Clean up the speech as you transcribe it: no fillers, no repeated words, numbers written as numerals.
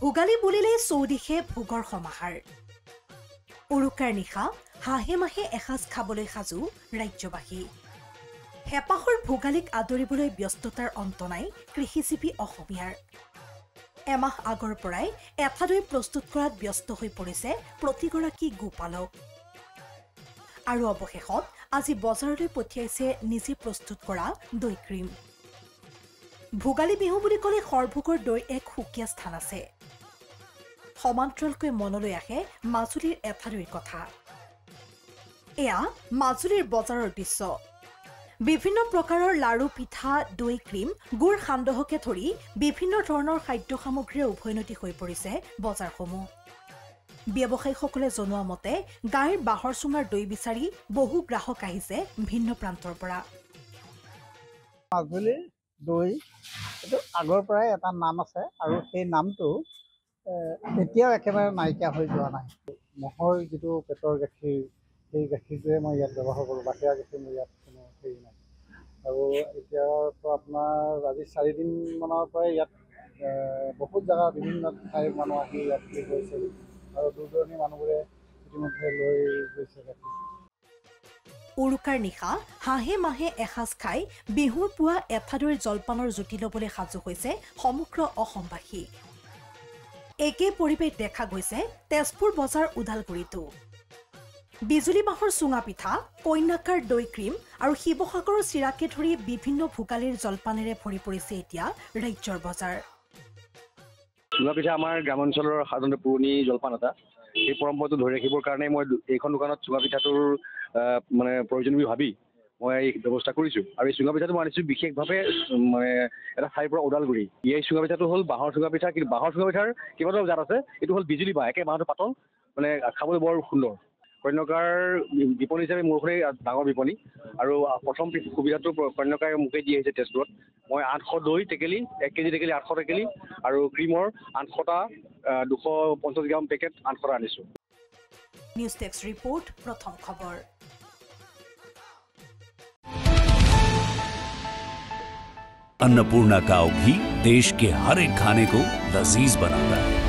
ভোগালী বুলিলে চৌদিশে ভোগৰ সমাহাৰ। উৰুকাৰ নিশা হাঁহে মাহে এসাঁজ খাবলৈ সাজু ৰাজ্যবাসী। হেঁপাহৰ ভোগালীক আদৰিবলৈ ব্যস্ততাৰ অন্ত নাই কৃষিজীৱী অসমীয়াৰ। এমাহ আগৰ পৰাই এটা দৈ প্ৰস্তুত কৰাত ব্যস্ত হৈ পৰিছে প্ৰতিগৰাকী গোপালক। আৰু অৱশেষত আজি বজাৰলৈ পঠিয়াইছে নিজে প্ৰস্তুত কৰা দৈ ক্ৰীম। ভোগালী বিহু বুলি ক'লে সৰভোগৰ দৈৰ এক সুকীয়া স্থান আছে। সমান্তৰালকৈ মনলৈ আহে মাজুলীৰ এটা দৈৰ কথা। এয়া মাজুলীৰ বজাৰৰ দৃশ্য। বিভিন্ন প্ৰকাৰৰ লাড়ু, পিঠা, দৈ ক্ৰীম, গুড় সান্দহকে ধৰি বিভিন্ন ধৰণৰ খাদ্য সামগ্ৰীৰে উভৈনদী হৈ পৰিছে বজাৰসমূহ। ব্যৱসায়ীসকলে জনোৱা মতে গাঁৱৰ বাঁহৰ চুঙাৰ দৈ বিচাৰি বহু গ্ৰাহক আহিছে ভিন্ন প্ৰান্তৰ পৰা। মাজুলীৰ দৈ এইটো আগৰ পৰাই এটা নাম আছে আৰু সেই নামটো এতিয়াও একেবাৰে নাইকিয়া হৈ যোৱা নাই। ম'হৰ যিটো পেটৰ গাখীৰ, সেই গাখীৰটোৱে মই ইয়াত ব্যৱহাৰ কৰোঁ। বাহিৰা গাখীৰ মোৰ ইয়াত কোনো হেৰি নাই। আৰু এতিয়াতো আপোনাৰ আজি 4 দিনমানৰ পৰাই ইয়াত বহুত জেগা বিভিন্ন ঠাইৰ মানুহ আহি ইয়াত গৈছে আৰু দূৰ দূৰণিৰ মানুহবোৰে ইতিমধ্যে লৈ গৈছে গাখীৰ। উৰুকাৰ নিশা হাঁহে মাহে এসাঁজ খাই বিহুৰ পুৱা এটা দৈৰ জলপানৰ জুতি ল'বলৈ সাজু হৈছে সমগ্ৰ অসমবাসী। একে পৰিৱেশ দেখা গৈছে তেজপুৰ বজাৰ ওদালগুৰিতো। বিজুলী বাঁহৰ চুঙা পিঠা, কইনাকাৰ দৈ ক্ৰীম আৰু শিৱসাগৰৰ চিৰাকে ধৰি বিভিন্ন ভোগালীৰ জলপানেৰে ভৰি পৰিছে এতিয়া ৰাজ্যৰ বজাৰ। চুঙা পিঠা আমাৰ গ্ৰামাঞ্চলৰ সাধাৰণতে পুৰণি জলপান এটা। এই পৰম্পৰাটো ধৰি ৰাখিবৰ কাৰণে মই এইখন দোকানত চুঙা পিঠাটোৰ মানে প্ৰয়োজন বুলি ভাবি মই এই ব্যৱস্থা কৰিছোঁ। আৰু এই চুঙা পিঠাটো মই আনিছোঁ বিশেষভাৱে মানে এটা ঠাইৰ পৰা ওদালগুৰি। এই চুঙা পিঠাটো হ'ল বাঁহৰ চুঙা পিঠা, কিন্তু বাঁহৰ চুঙা পিঠাৰ কেইবাটাও জাত আছে। এইটো হ'ল বিজুলী বাঁহ, একে বাঁহটো পাতল, মানে খাবলৈ বৰ সুন্দৰ। কন্যকাৰ বিপণী হিচাপে মোৰ ঘৰে ডাঙৰ বিপণী। আৰু প্ৰথম সুবিধাটো কন্যকাৰে মোকেই দি আহিছে তেজপুৰত। মই 800 দৈ টেকেলি, 1 কেজি টেকেলি 800 টেকেলি আৰু ক্ৰীমৰ 800টা 250 গ্ৰাম পেকেট 800টা আনিছোঁ। নিউজ টেক্স ৰিপোৰ্ট, প্ৰথম খবৰ। अन्नपूर्णा काव घी देश के हर एक खाने को लजीज बनाता है।